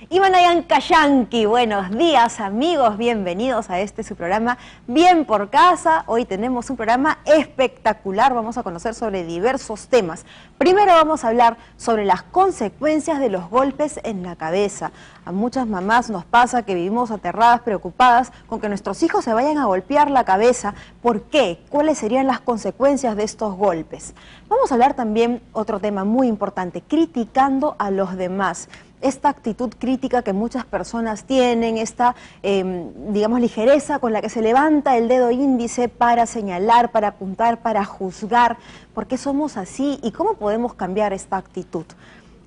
Imanayan Cayanqui, buenos días amigos, bienvenidos a su programa Bien por Casa. Hoy tenemos un programa espectacular, vamos a conocer sobre diversos temas. Primero vamos a hablar sobre las consecuencias de los golpes en la cabeza. A muchas mamás nos pasa que vivimos aterradas, preocupadas con que nuestros hijos se vayan a golpear la cabeza. ¿Por qué? ¿Cuáles serían las consecuencias de estos golpes? Vamos a hablar también otro tema muy importante, criticando a los demás. Esta actitud crítica que muchas personas tienen, esta, digamos, ligereza con la que se levanta el dedo índice para señalar, para apuntar, para juzgar. ¿Por qué somos así y cómo podemos cambiar esta actitud?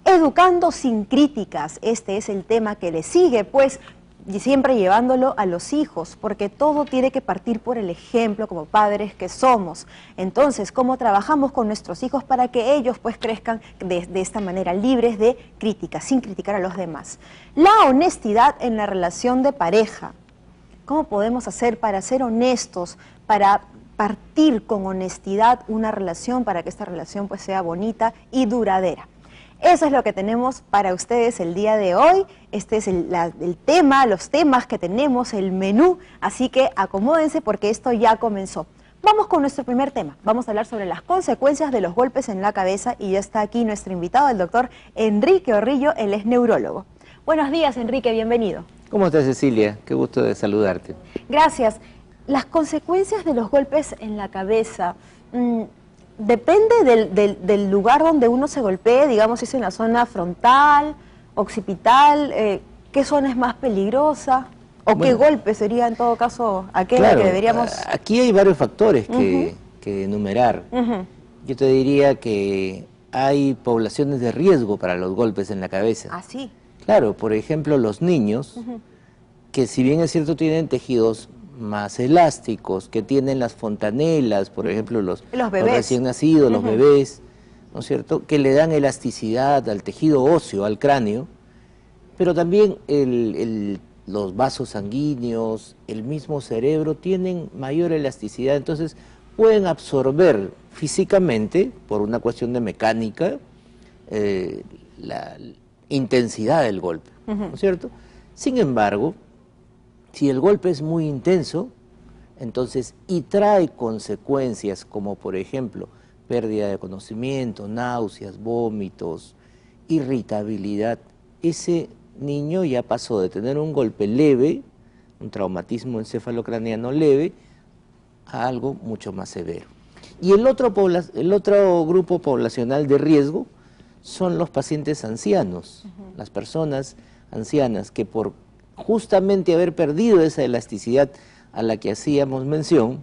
Educando sin críticas, este es el tema que le sigue, pues, y siempre llevándolo a los hijos, porque todo tiene que partir por el ejemplo como padres que somos. Entonces, ¿cómo trabajamos con nuestros hijos para que ellos pues crezcan de esta manera, libres de críticas, sin criticar a los demás? La honestidad en la relación de pareja. ¿Cómo podemos hacer para ser honestos, para partir con honestidad una relación, para que esta relación pues sea bonita y duradera? Eso es lo que tenemos para ustedes el día de hoy. Este es el tema, los temas que tenemos, el menú, así que acomódense porque esto ya comenzó. Vamos con nuestro primer tema. Vamos a hablar sobre las consecuencias de los golpes en la cabeza y ya está aquí nuestro invitado, el doctor Enrique Orrillo, él es neurólogo. Buenos días, Enrique, bienvenido. ¿Cómo estás, Cecilia? Qué gusto de saludarte. Gracias. Las consecuencias de los golpes en la cabeza... Depende del lugar donde uno se golpee, digamos, si es en la zona frontal, occipital, ¿qué zona es más peligrosa? ¿O bueno, qué golpe sería en todo caso aquel que deberíamos...? Aquí hay varios factores que enumerar. Yo te diría que hay poblaciones de riesgo para los golpes en la cabeza. ¿Ah, sí? Claro, por ejemplo, los niños, que si bien es cierto tienen tejidos más elásticos, que tienen las fontanelas, por ejemplo, los recién nacidos, los bebés, ¿no es cierto?, que le dan elasticidad al tejido óseo, al cráneo, pero también los vasos sanguíneos, el mismo cerebro tienen mayor elasticidad, entonces pueden absorber físicamente, por una cuestión de mecánica, la intensidad del golpe, ¿no es cierto? Sin embargo, si el golpe es muy intenso, entonces, y trae consecuencias como, por ejemplo, pérdida de conocimiento, náuseas, vómitos, irritabilidad, ese niño ya pasó de tener un golpe leve, un traumatismo encefalocraneano leve, a algo mucho más severo. Y el otro grupo poblacional de riesgo son los pacientes ancianos, las personas ancianas que por justamente haber perdido esa elasticidad a la que hacíamos mención,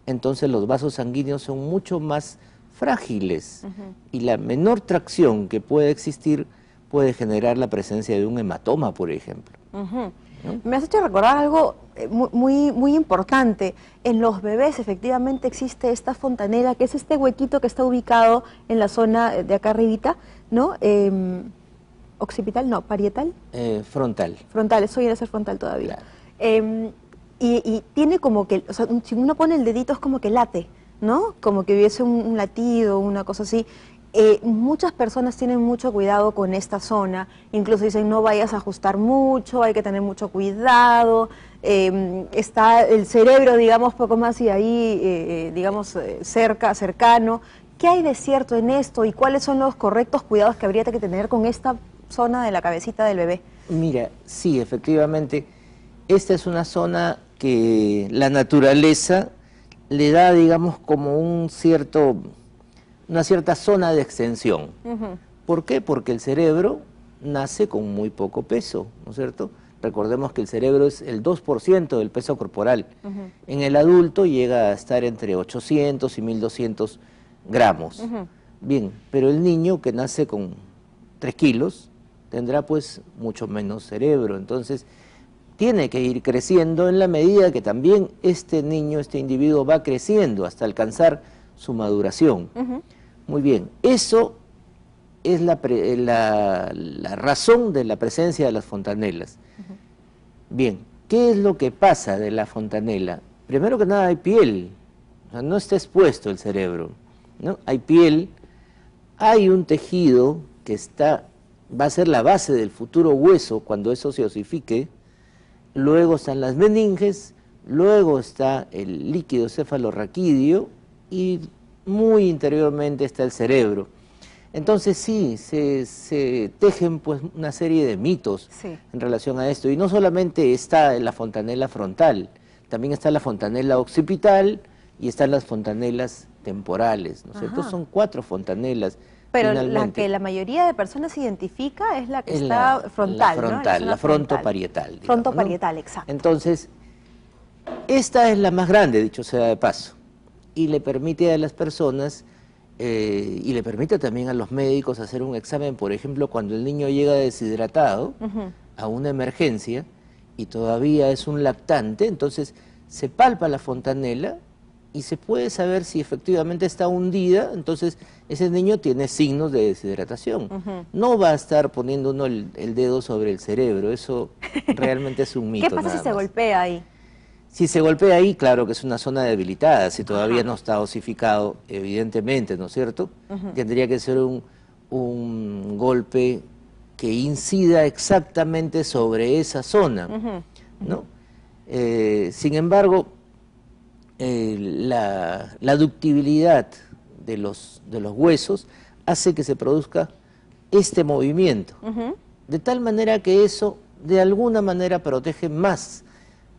entonces los vasos sanguíneos son mucho más frágiles y la menor tracción que puede existir puede generar la presencia de un hematoma, por ejemplo. ¿No? Me has hecho recordar algo muy importante. En los bebés efectivamente existe esta fontanela, que es este huequito que está ubicado en la zona de acá arribita, ¿no? ¿Occipital? No, ¿parietal? Frontal. Frontal, eso viene a ser frontal todavía. Claro. Y tiene como que, o sea, si uno pone el dedito es como que late, ¿no? Como que hubiese un latido, una cosa así. Muchas personas tienen mucho cuidado con esta zona, incluso dicen no vayas a ajustar mucho, hay que tener mucho cuidado. Está el cerebro, digamos, poco más y ahí, digamos, cercano. ¿Qué hay de cierto en esto y cuáles son los correctos cuidados que habría que tener con esta zona de la cabecita del bebé? Mira, sí, efectivamente, esta es una zona que la naturaleza le da, digamos, como una cierta zona de extensión. ¿Por qué? Porque el cerebro nace con muy poco peso, ¿no es cierto? Recordemos que el cerebro es el 2% del peso corporal. En el adulto llega a estar entre 800 y 1200 gramos. Bien, pero el niño que nace con 3 kilos tendrá pues mucho menos cerebro, entonces tiene que ir creciendo en la medida que también este niño, este individuo va creciendo hasta alcanzar su maduración. Muy bien, eso es la razón de la presencia de las fontanelas. Bien, ¿Qué es lo que pasa de la fontanela? Primero que nada hay piel, o sea, no está expuesto el cerebro, ¿no? Hay piel, hay un tejido que va a ser la base del futuro hueso cuando eso se osifique, luego están las meninges, luego está el líquido cefalorraquídeo y muy interiormente está el cerebro. Entonces sí, se tejen pues una serie de mitos en relación a esto. Y no solamente está la fontanela frontal, también está la fontanela occipital y están las fontanelas temporales, ¿no es cierto? Son 4 fontanelas. Pero la que la mayoría de personas identifica es la que está frontal, ¿no? La frontoparietal. Digamos, frontoparietal, ¿no? Exacto. Entonces, esta es la más grande, dicho sea de paso, y le permite a las personas... y le permite también a los médicos hacer un examen, por ejemplo, cuando el niño llega deshidratado a una emergencia y todavía es un lactante, entonces se palpa la fontanela y se puede saber si efectivamente está hundida, entonces ese niño tiene signos de deshidratación. No va a estar poniendo uno el dedo sobre el cerebro, eso realmente es un mito. ¿Qué pasa si se golpea ahí? Si se golpea ahí, claro que es una zona debilitada, si todavía no está osificado, evidentemente, ¿no es cierto? Tendría que ser un golpe que incida exactamente sobre esa zona, ¿no? Sin embargo, la ductibilidad de los huesos hace que se produzca este movimiento, de tal manera que eso de alguna manera protege más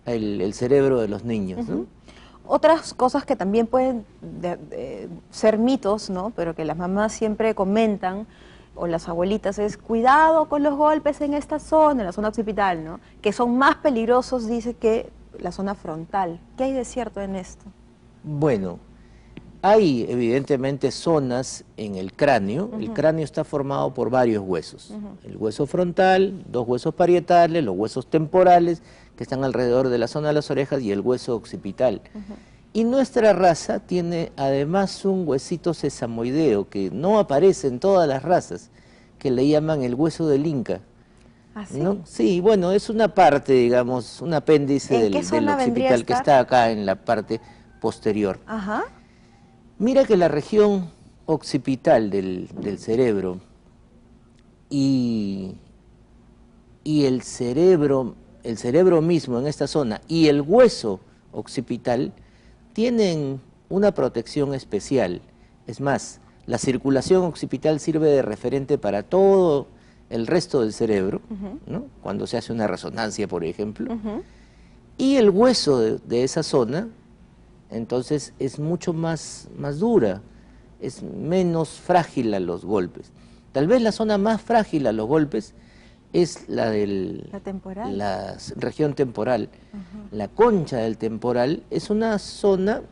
el cerebro de los niños, ¿no? Otras cosas que también pueden ser mitos, ¿no? Pero que las mamás siempre comentan, o las abuelitas, es cuidado con los golpes en esta zona, en la zona occipital, ¿no? Que son más peligrosos, dice, que la zona frontal. ¿Qué hay de cierto en esto? Bueno, hay evidentemente zonas en el cráneo. El cráneo está formado por varios huesos. El hueso frontal, 2 huesos parietales, los huesos temporales, que están alrededor de la zona de las orejas, y el hueso occipital. Y nuestra raza tiene además un huesito sesamoideo que no aparece en todas las razas, que le llaman el hueso del Inca. ¿Ah, sí? ¿No? Sí, bueno, es una parte, digamos, un apéndice del occipital que está acá en la parte posterior. Mira que la región occipital del cerebro y el cerebro mismo en esta zona y el hueso occipital tienen una protección especial. Es más, la circulación occipital sirve de referente para todo el resto del cerebro, ¿no? Cuando se hace una resonancia, por ejemplo. Y el hueso de esa zona, entonces, es mucho más dura, es menos frágil a los golpes. Tal vez la zona más frágil a los golpes es la región temporal. La concha del temporal es una zona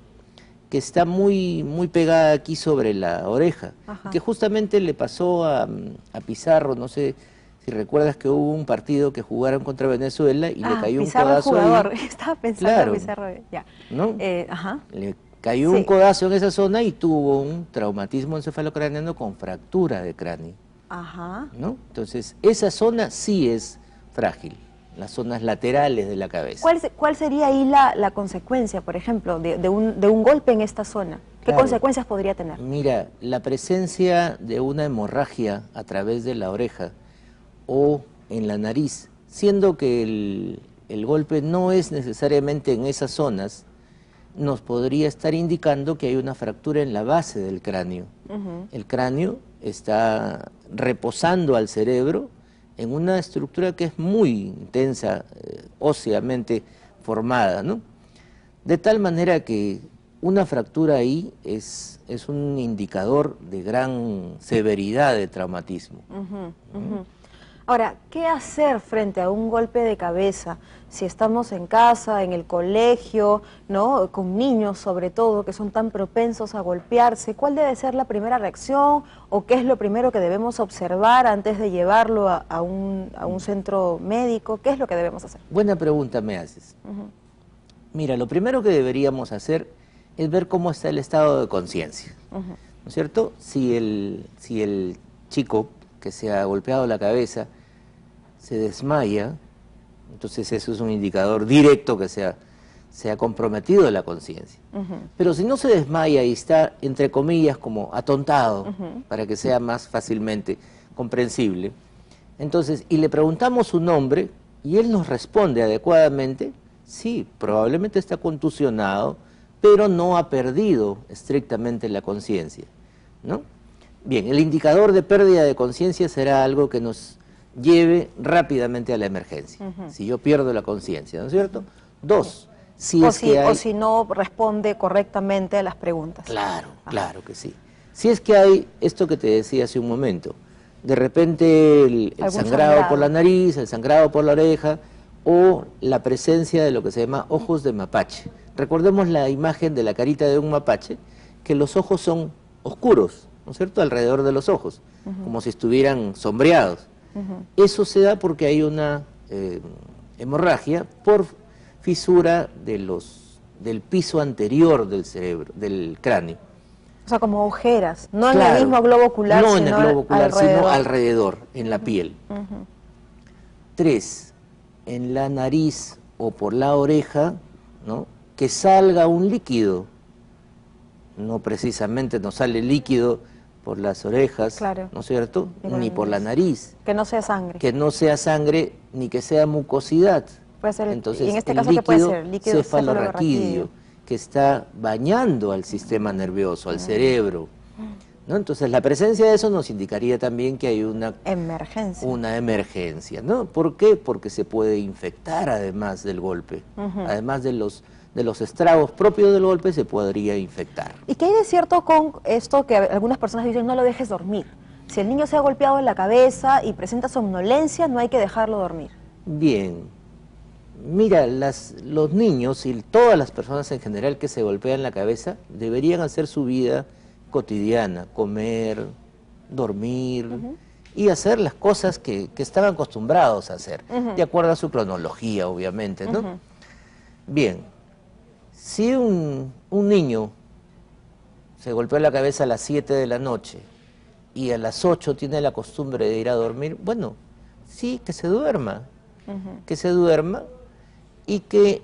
que está muy pegada aquí sobre la oreja, que justamente le pasó a Pizarro, no sé si recuerdas que hubo un partido que jugaron contra Venezuela y le cayó Pizarro, un codazo jugador. ahí. Estaba pensando en Pizarro, ya. ¿No? Le cayó un codazo en esa zona y tuvo un traumatismo encefalocraneano con fractura de cráneo. ¿No? Entonces, esa zona sí es frágil, las zonas laterales de la cabeza. ¿Cuál sería ahí la consecuencia, por ejemplo, de un golpe en esta zona? ¿Qué consecuencias podría tener? Mira, la presencia de una hemorragia a través de la oreja o en la nariz, siendo que el golpe no es necesariamente en esas zonas, nos podría estar indicando que hay una fractura en la base del cráneo. El cráneo está reposando al cerebro en una estructura que es muy intensa, óseamente formada, ¿no? De tal manera que una fractura ahí es un indicador de gran severidad de traumatismo. Ahora, ¿qué hacer frente a un golpe de cabeza? Si estamos en casa, en el colegio, ¿no? Con niños sobre todo, que son tan propensos a golpearse, ¿cuál debe ser la primera reacción o qué es lo primero que debemos observar antes de llevarlo a un centro médico? ¿Qué es lo que debemos hacer? Buena pregunta me haces. Mira, lo primero que deberíamos hacer es ver cómo está el estado de conciencia, ¿no es cierto? Si el chico que se ha golpeado la cabeza se desmaya, Entonces eso es un indicador directo que se ha comprometido la conciencia. Pero si no se desmaya y está, entre comillas, como atontado, para que sea más fácilmente comprensible, entonces, y le preguntamos su nombre, y él nos responde adecuadamente, sí, probablemente está contusionado, pero no ha perdido estrictamente la conciencia, ¿no? Bien, el indicador de pérdida de conciencia será algo que nos lleve rápidamente a la emergencia, si yo pierdo la conciencia, ¿no es cierto? Dos, o si no responde correctamente a las preguntas. Claro, claro que sí. Si es que hay esto que te decía hace un momento, de repente el sangrado por la nariz, el sangrado por la oreja, o la presencia de lo que se llama ojos de mapache. Recordemos la imagen de la carita de un mapache, que los ojos son oscuros, ¿no es cierto?, alrededor de los ojos, como si estuvieran sombreados. Eso se da porque hay una hemorragia por fisura del piso anterior del cerebro, del cráneo. O sea, como ojeras, no en el mismo globo ocular, no en el globo ocular, sino alrededor, en la piel. 3, en la nariz o por la oreja, ¿no?, que salga un líquido. No precisamente nos sale líquido por las orejas, ¿no es cierto?, ni por la nariz. Que no sea sangre. Que no sea sangre ni que sea mucosidad. Puede ser. Entonces, y en este caso, ¿qué puede ser? Líquido cefalorraquídeo, que está bañando al sistema nervioso, al cerebro, ¿no? Entonces, la presencia de eso nos indicaría también que hay una emergencia, ¿no? ¿Por qué? Porque se puede infectar además del golpe, además de los estragos propios del golpe, se podría infectar. ¿Y qué hay de cierto con esto que algunas personas dicen, no lo dejes dormir? Si el niño se ha golpeado en la cabeza y presenta somnolencia, no hay que dejarlo dormir. Bien. Mira, los niños y todas las personas en general que se golpean la cabeza deberían hacer su vida cotidiana, comer, dormir y hacer las cosas que están acostumbrados a hacer, de acuerdo a su cronología, obviamente, ¿no? Bien, si un niño se golpeó la cabeza a las 7 de la noche y a las 8 tiene la costumbre de ir a dormir, bueno, sí, que se duerma, y que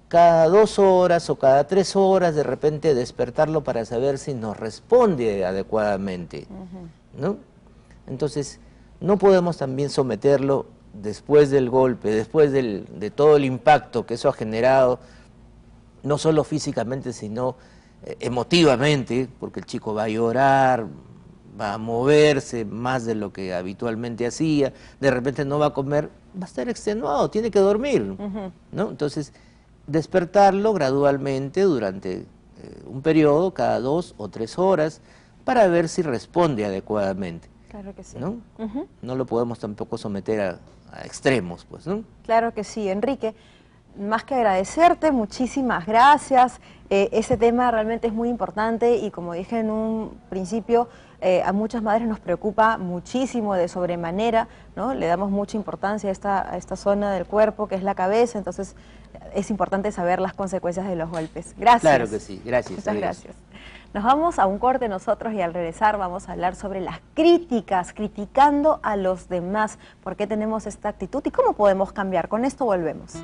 cada 2 horas o cada 3 horas de repente despertarlo para saber si nos responde adecuadamente, ¿no? Entonces, no podemos también someterlo después del golpe, después de todo el impacto que eso ha generado, no solo físicamente, sino emotivamente, porque el chico va a llorar, va a moverse más de lo que habitualmente hacía, de repente no va a comer, va a estar extenuado, tiene que dormir, ¿no? Entonces, despertarlo gradualmente durante un periodo, cada 2 o 3 horas, para ver si responde adecuadamente. Claro que sí. ¿No? No lo podemos tampoco someter a extremos, pues, ¿no? Claro que sí, Enrique. Más que agradecerte, muchísimas gracias. Ese tema realmente es muy importante y, como dije en un principio, a muchas madres nos preocupa muchísimo de sobremanera, ¿no? Le damos mucha importancia a esta zona del cuerpo que es la cabeza, entonces es importante saber las consecuencias de los golpes. Gracias. Claro que sí, gracias. Muchas gracias. Nos vamos a un corte nosotros y al regresar vamos a hablar sobre las críticas, criticando a los demás. ¿Por qué tenemos esta actitud y cómo podemos cambiar? Con esto volvemos.